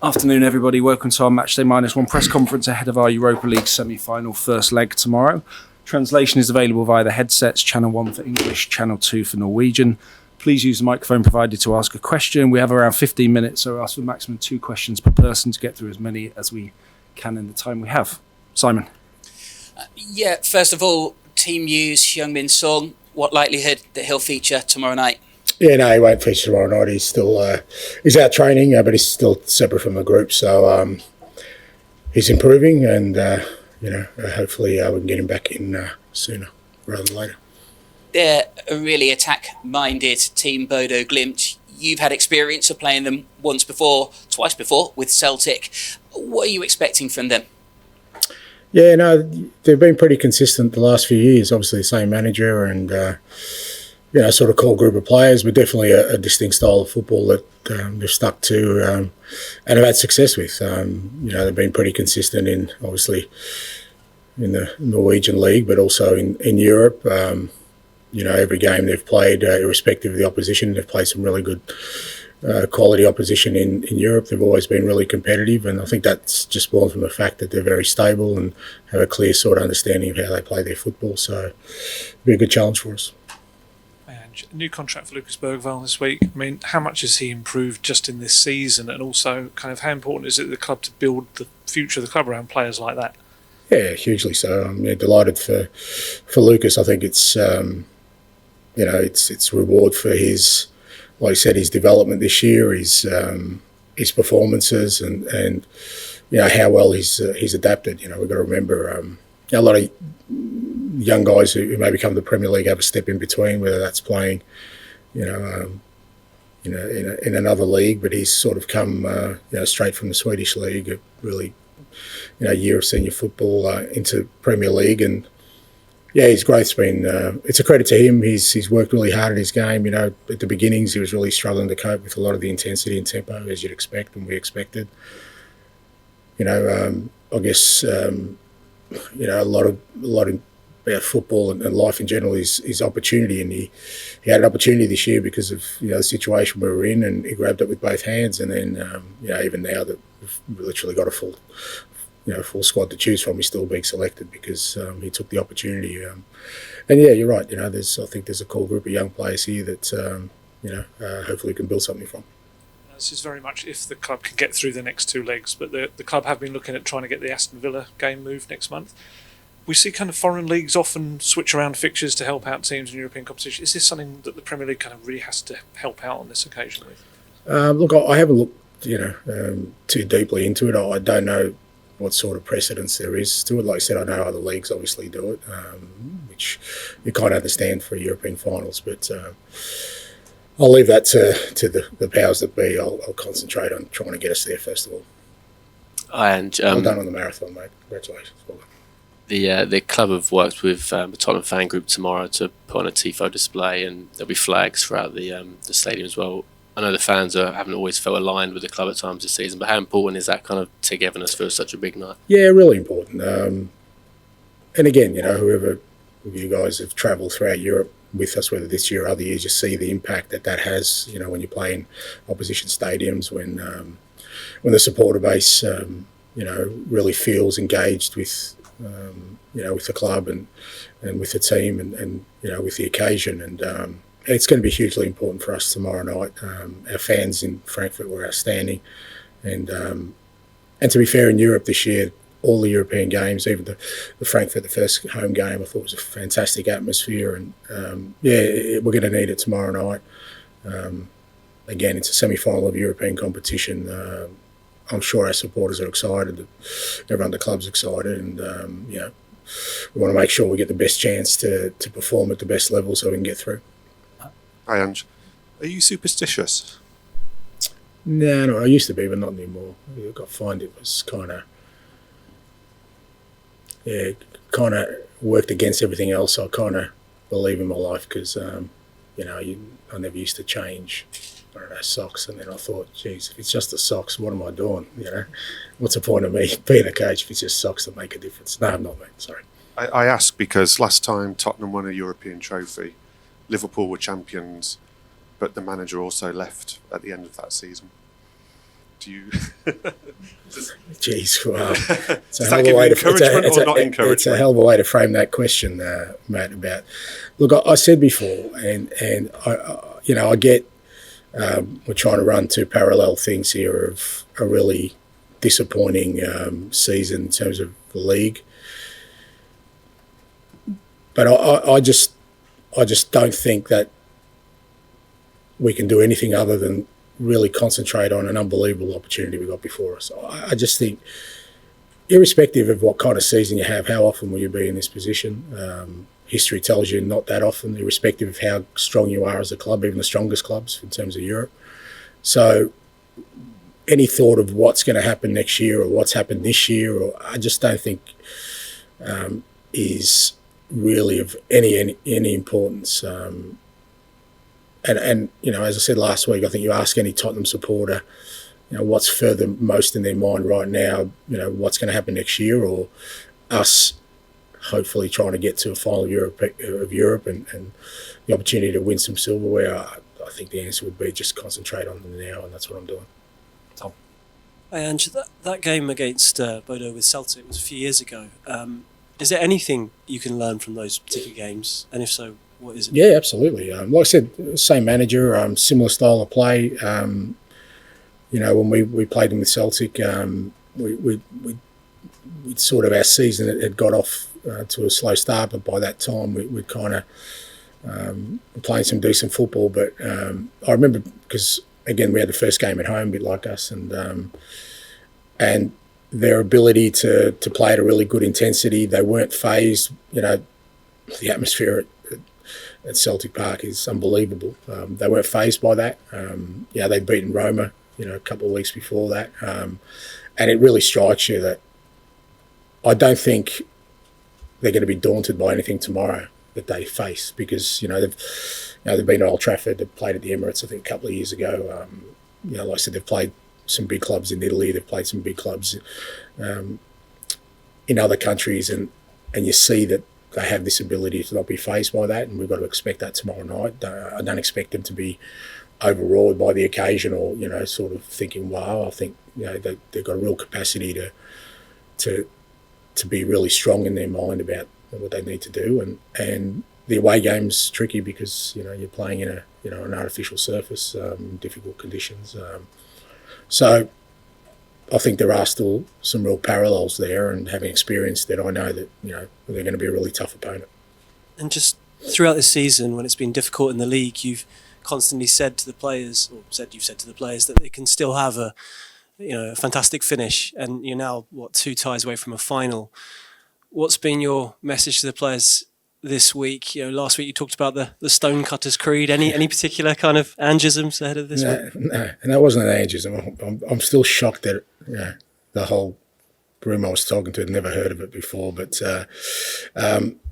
Afternoon, everybody. Welcome to our Matchday -1 press conference ahead of our Europa League semi-final first leg tomorrow. Translation is available via the headsets, channel 1 for English, channel 2 for Norwegian. Please use the microphone provided to ask a question. We have around 15 minutes, so ask for maximum 2 questions per person to get through as many as we can in the time we have. Simon. First of all, team news, Heung-min Son, what likelihood that he'll feature tomorrow night? Yeah, no, he won't feature tomorrow night. He's still he's out training, but he's still separate from the group. So he's improving, and hopefully we can get him back in sooner rather than later. They're a really attack-minded team, BodGlimt. You've had experience of playing them twice before with Celtic. What are you expecting from them? Yeah, no, they've been pretty consistent the last few years. Obviously, the same manager and sort of core group of players, but definitely a distinct style of football that they've stuck to and have had success with. They've been pretty consistent in the Norwegian league, but also in Europe. Every game they've played, irrespective of the opposition, they've played some really good quality opposition in Europe. They've always been really competitive, and I think that's just born from the fact that they're very stable and have a clear sort of understanding of how they play their football. So it'll be a good challenge for us. A new contract for Lucas Bergal this week. I mean, how much has he improved just in this season, and also kind of how important is it to the club to build the future of the club around players like that? Yeah, hugely so. I'm delighted for Lucas. I think it's it's reward for his, like I said, his development this year, his performances, and how well he's adapted. We've got to remember a lot of young guys who may come to the Premier League have a step in between, whether that's playing, in another league. But he's sort of come, straight from the Swedish league, a really, year of senior football into Premier League, and his growth's been. It's a credit to him. He's worked really hard at his game. At the beginnings, he was really struggling to cope with a lot of the intensity and tempo, as you'd expect and we expected. I guess. A lot about football and life in general is opportunity, and he had an opportunity this year because of the situation we were in, and he grabbed it with both hands. And then even now that we've literally got a full squad to choose from, he's still being selected because he took the opportunity. And you're right. I think there's a core group of young players here that hopefully we can build something from. This is very much if the club can get through the next 2 legs, but the club have been looking at trying to get the Aston Villa game moved next month. We see kind of foreign leagues often switch around fixtures to help out teams in European competition. Is this something that the Premier League kind of really has to help out on this occasion with? Look, I haven't looked too deeply into it. I don't know what sort of precedence there is to it. Like I said, I know other leagues obviously do it, which you can't understand for European finals, but I'll leave that to the powers that be. I'll concentrate on trying to get us there first of all. And well done on the marathon, mate. Congratulations. Well done. The club have worked with the Tottenham fan group tomorrow to put on a tifo display, and there'll be flags throughout the stadium as well. I know the fans haven't always felt aligned with the club at times this season, but how important is that kind of togetherness for such a big night? Yeah, really important. And again, whoever of you guys have travelled throughout Europe with us, whether this year or other years, you see the impact that has. When you play in opposition stadiums, when the supporter base, really feels engaged with, with the club and with the team and with the occasion, and it's going to be hugely important for us tomorrow night. Our fans in Frankfurt were outstanding, and to be fair, in Europe this year, all the European games, even the Frankfurt, the first home game, I thought was a fantastic atmosphere, and we're going to need it tomorrow night. Again, it's a semi-final of European competition. I'm sure our supporters are excited. Everyone at the club's excited, and we want to make sure we get the best chance to perform at the best level so we can get through. Hi, Ange. Are you superstitious? No, I used to be, but not anymore. I find it was kind of worked against everything else. I kind of believe in my life because, I never used to change, socks. And then I thought, geez, if it's just the socks, what am I doing? What's the point of me being a coach if it's just socks that make a difference? No, I'm not, mate. Sorry. I ask because last time Tottenham won a European trophy, Liverpool were champions, but the manager also left at the end of that season. Do you? Jeez, well, it's Does that give you encouragement or not encouragement? It's a hell of a way to frame that question, Matt. About look, I said before, and I get we're trying to run two parallel things here of a really disappointing season in terms of the league, but I just don't think that we can do anything other than really concentrate on an unbelievable opportunity we got before us. I just think, irrespective of what kind of season you have, how often will you be in this position? History tells you not that often, irrespective of how strong you are as a club, even the strongest clubs in terms of Europe. So any thought of what's going to happen next year or what's happened this year, or I just don't think is really of any importance. And as I said last week, I think you ask any Tottenham supporter, what's further most in their mind right now, what's going to happen next year, or us hopefully trying to get to a final of Europe and the opportunity to win some silverware. I think the answer would be just concentrate on them now, and that's what I'm doing. Tom. Hey, Ange, that game against Bodø with Celtic was a few years ago. Is there anything you can learn from those particular games? And if so, what is it? Yeah, absolutely. Like I said, same manager, similar style of play. When we played them with Celtic, we sort of, our season had got off to a slow start, but by that time we'd kind of playing some decent football. But I remember, because again we had the first game at home, a bit like us, and their ability to play at a really good intensity. They weren't phased. The atmosphere at Celtic Park is unbelievable. They weren't phased by that. They'd beaten Roma, a couple of weeks before that, and it really strikes you that I don't think they're going to be daunted by anything tomorrow that they face, because they've been at Old Trafford, they've played at the Emirates I think a couple of years ago. Like I said, they've played some big clubs in Italy, they've played some big clubs in other countries, and you see that they have this ability to not be faced by that, and we've got to expect that tomorrow night. I don't expect them to be overawed by the occasion, or sort of thinking, wow. I think they've got a real capacity to be really strong in their mind about what they need to do, and the away game's tricky because you're playing in an artificial surface, difficult conditions. So I think there are still some real parallels there, and having experienced it, I know that they're going to be a really tough opponent. And just throughout this season, when it's been difficult in the league, you've constantly said to the players, that they can still have a fantastic finish, and you're now 2 ties away from a final. What's been your message to the players this week? Last week you talked about the Stonecutters Creed. Any particular kind of angisms ahead of this week? No, and that wasn't an angism. I'm still shocked that the whole room I was talking to had never heard of it before. But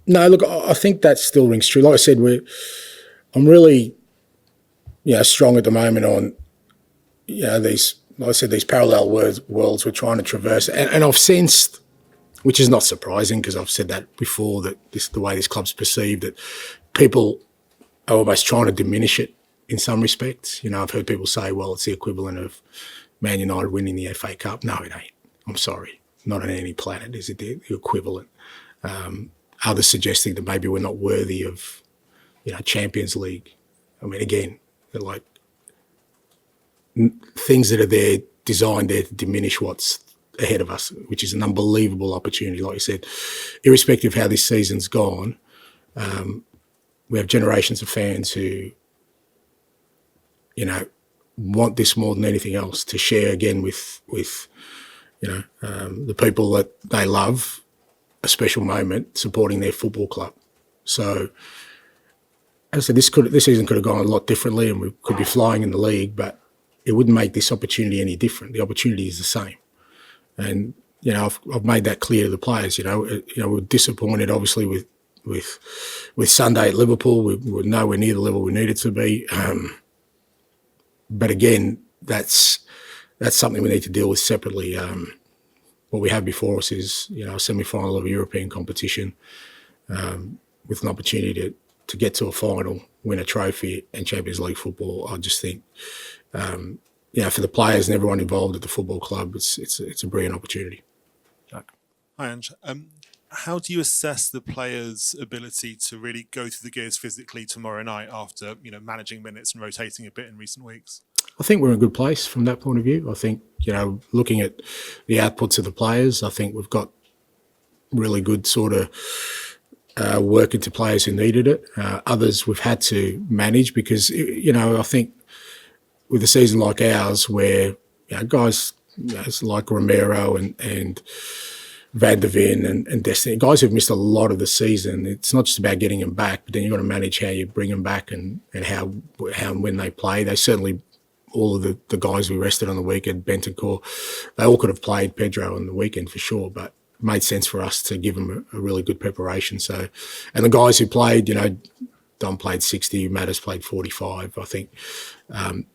no, look, I think that still rings true. Like I said, I'm really strong at the moment on these. Like I said, these parallel worlds we're trying to traverse, and I've sensed, which is not surprising because I've said that before, that the way this club's perceived, that people are almost trying to diminish it in some respects. I've heard people say, well, it's the equivalent of Man United winning the FA Cup. No, it ain't. I'm sorry. Not on any planet is it the equivalent. Others suggesting that maybe we're not worthy of, Champions League. I mean, again, they're like things that are designed there to diminish what's ahead of us, which is an unbelievable opportunity. Like you said, irrespective of how this season's gone, we have generations of fans who, want this more than anything else, to share again with the people that they love, a special moment supporting their football club. So, as I said, this season could have gone a lot differently, and we could be flying in the league, but it wouldn't make this opportunity any different. The opportunity is the same. And, I've made that clear to the players. We're disappointed, obviously, with Sunday at Liverpool. We were nowhere near the level we needed to be. But again, that's something we need to deal with separately. What we have before us is, a semi-final of a European competition with an opportunity to get to a final win a trophy and Champions League football. I just think, for the players and everyone involved at the football club, it's a brilliant opportunity. Hi, Ange. How do you assess the players' ability to really go through the gears physically tomorrow night after managing minutes and rotating a bit in recent weeks? I think we're in a good place from that point of view. I think looking at the outputs of the players, I think we've got really good sort of work into players who needed it. Others we've had to manage because I think with a season like ours, where guys like Romero and Van der Ven and Destiny, guys who've missed a lot of the season, it's not just about getting them back, but then you've got to manage how you bring them back and how and when they play. They certainly, all of the guys we rested on the weekend, Bentancur, they all could have played Pedro on the weekend for sure, but it made sense for us to give them a really good preparation. So, and the guys who played, Don played 60, Matters played 45. I think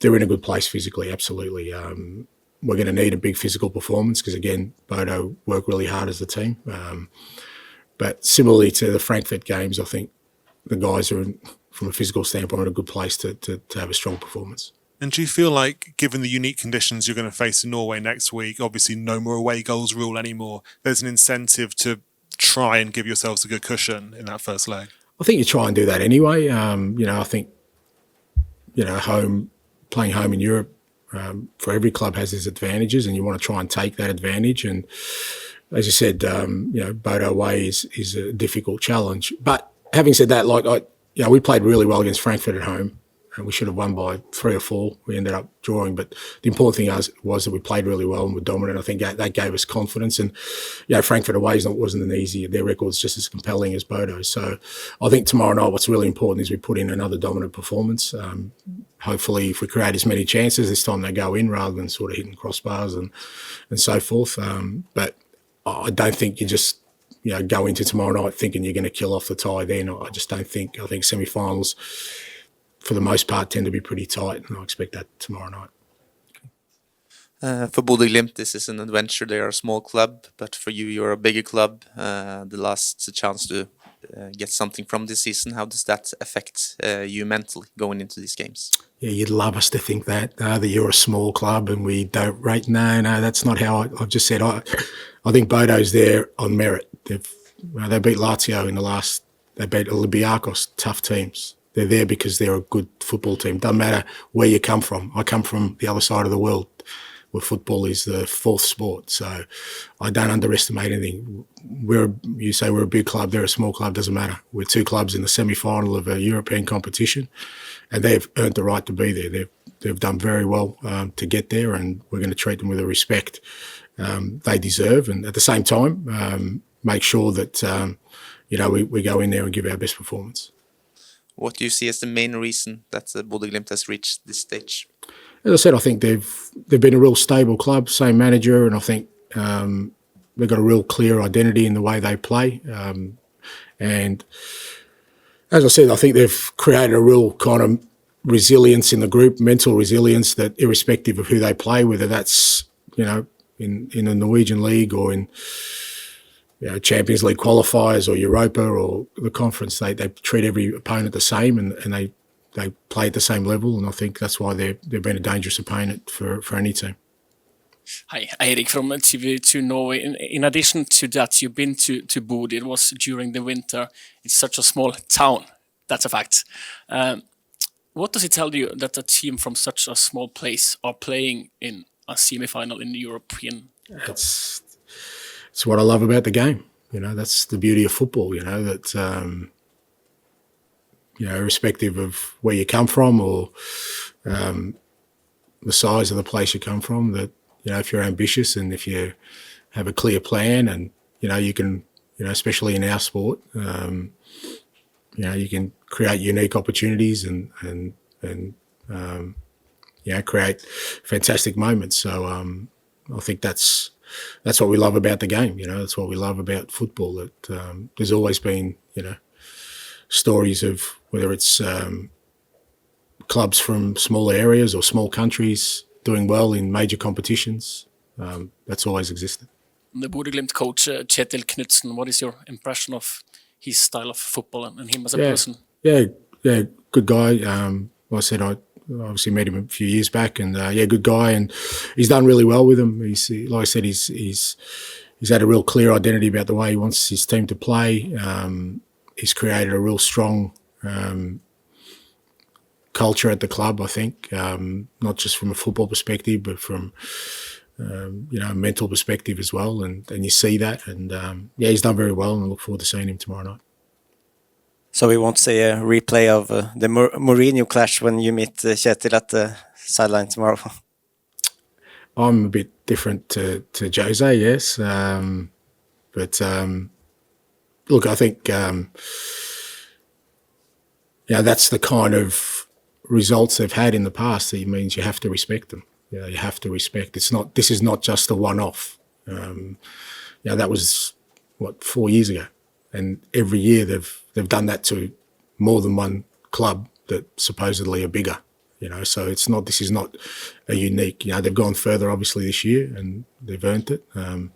they're in a good place physically, absolutely. We're going to need a big physical performance because, again, Bodø work really hard as a team. But similarly to the Frankfurt games, I think the guys are, from a physical standpoint, in a good place to have a strong performance. And do you feel like, given the unique conditions you're going to face in Norway next week, obviously no more away goals rule anymore, there's an incentive to try and give yourselves a good cushion in that first leg? I think you try and do that anyway. I think, playing home in Europe, for every club has its advantages, and you want to try and take that advantage. And as you said, Bodø away is a difficult challenge. But having said that, we played really well against Frankfurt at home, and we should have won by 3 or 4. We ended up drawing, but the important thing was that we played really well and were dominant. I think that gave us confidence. And Frankfurt away wasn't an easy. Their record's just as compelling as Bodø. So I think tomorrow night, what's really important is we put in another dominant performance. Hopefully, if we create as many chances this time, they go in rather than sort of hitting crossbars and so forth. But I don't think you just go into tomorrow night thinking you're going to kill off the tie. Then I just don't think. I think semi-finals, for the most part, tend to be pretty tight, and I expect that tomorrow night. For Bodlimt, this is an adventure. They are a small club, but for you, you're a bigger club. The last chance to get something from this season. How does that affect you mentally going into these games? Yeah, you'd love us to think that you're a small club and we don't rate. No, that's not how I've just said. I think Bodø's there on merit. They beat Lazio in the last. They beat Olympiacos, tough teams. They're there because they're a good football team. Doesn't matter where you come from. I come from the other side of the world, where football is the fourth sport. So I don't underestimate anything. You say we're a big club, they're a small club, doesn't matter. We're 2 clubs in the semi-final of a European competition, and they've earned the right to be there. They've done very well to get there, and we're going to treat them with the respect they deserve. And at the same time, make sure that we go in there and give our best performance. What do you see as the main reason that BodGlimt has reached this stage? As I said, I think they've been a real stable club, same manager, and I think they've got a real clear identity in the way they play. And as I said, I think they've created a real kind of resilience in the group, mental resilience, that irrespective of who they play, whether that's in the Norwegian league or in Champions League qualifiers or Europa or the conference, they treat every opponent the same, and they play at the same level, and I think that's why they've been a dangerous opponent for any team. Hi, Eirik from TV2 Norway. In addition to that, you've been to Bodø. It was during the winter. It's such a small town. That's a fact. What does it tell you that a team from such a small place are playing in a semi-final in the European Cup? It's what I love about the game. That's the beauty of football. That irrespective of where you come from or the size of the place you come from, that if you're ambitious and if you have a clear plan, and you can, especially in our sport, you can create unique opportunities and create fantastic moments. So I think that's what we love about the game. That's what we love about football. That there's always been stories of whether it's clubs from small areas or small countries doing well in major competitions. That's always existed. The BodGlimt coach, Kjetil Knutsen, what is your impression of his style of football and him as a person? Yeah, good guy. Like I said, I obviously met him a few years back, and good guy, and he's done really well with him. Like I said, he's had a real clear identity about the way he wants his team to play. He's created a real strong culture at the club, I think, not just from a football perspective, but from a mental perspective as well. And you see that, and he's done very well, and I look forward to seeing him tomorrow night. So we won't see a replay of the Mourinho clash when you meet Kjetil at the sideline tomorrow. I'm a bit different to Jose, yes. But look, I think that's the kind of results they've had in the past. It means you have to respect them. You have to respect. This is not just a one-off. That was 4 years ago, and every year they've done that to more than one club that supposedly are bigger. So this is not a unique. They've gone further obviously this year, and they've earned it. Like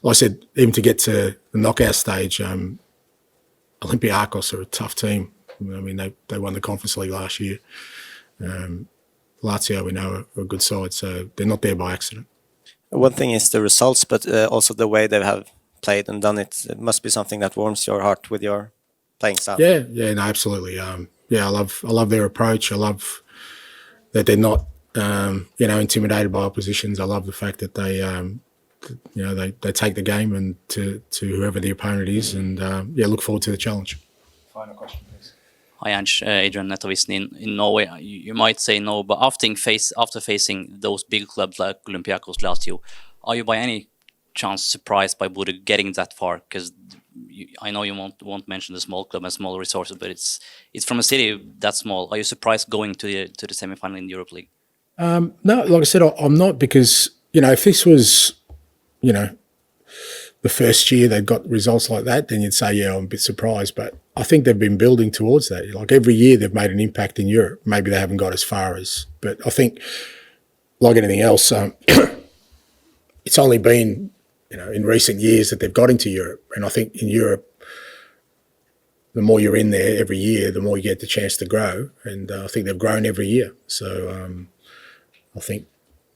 I said, even to get to the knockout stage, Olympiacos are a tough team. I mean, they won the Conference League last year. Lazio, we know, are a good side, so they're not there by accident. One thing is the results, but also the way they have played and done it. It must be something that warms your heart with your playing style. Yeah, no, absolutely. I love their approach. I love that they're not, intimidated by oppositions. I love the fact that they take the game and to whoever the opponent is, and look forward to the challenge. Final question, please. Hi, Ange. Adrian Netovisen in Norway. You might say no, but after facing those big clubs like Olympiacos, Lazio, are you by any chance surprised by Bodø getting that far? Because I know you won't mention the small club and small resources, but it's from a city that small. Are you surprised going to the semi-final in the Europa League? No, like I said, I'm not, because if this was the first year they got results like that, then you'd say, I'm a bit surprised. But I think they've been building towards that. Like every year they've made an impact in Europe. Maybe they haven't got as far as, but I think like anything else, it's only been, in recent years that they've got into Europe. And I think in Europe, the more you're in there every year, the more you get the chance to grow. And I think they've grown every year. So I think,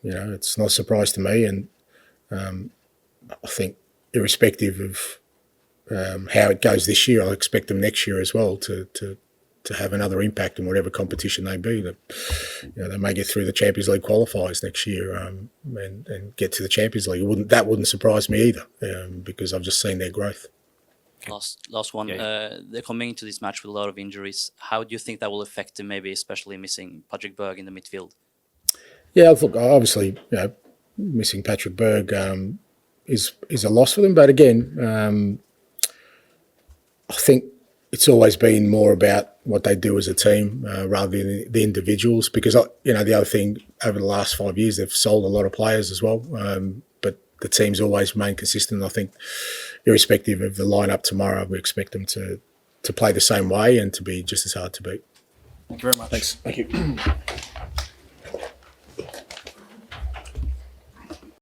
it's not a surprise to me. And I think irrespective of how it goes this year, I expect them next year as well to have another impact in whatever competition they be. That they may get through the Champions League qualifiers next year and get to the Champions League. That wouldn't surprise me either, because I've just seen their growth. Last one. They're coming into this match with a lot of injuries. How do you think that will affect them? Maybe especially missing Patrick Berg in the midfield. Yeah, look, obviously, missing Patrick Berg is a loss for them. But again, I think it's always been more about what they do as a team rather than the individuals. Because the other thing, over the last 5 years, they've sold a lot of players as well. But the team's always remained consistent. I think, irrespective of the lineup tomorrow, we expect them to play the same way and to be just as hard to beat. Thank you very much. Thanks. Thank you.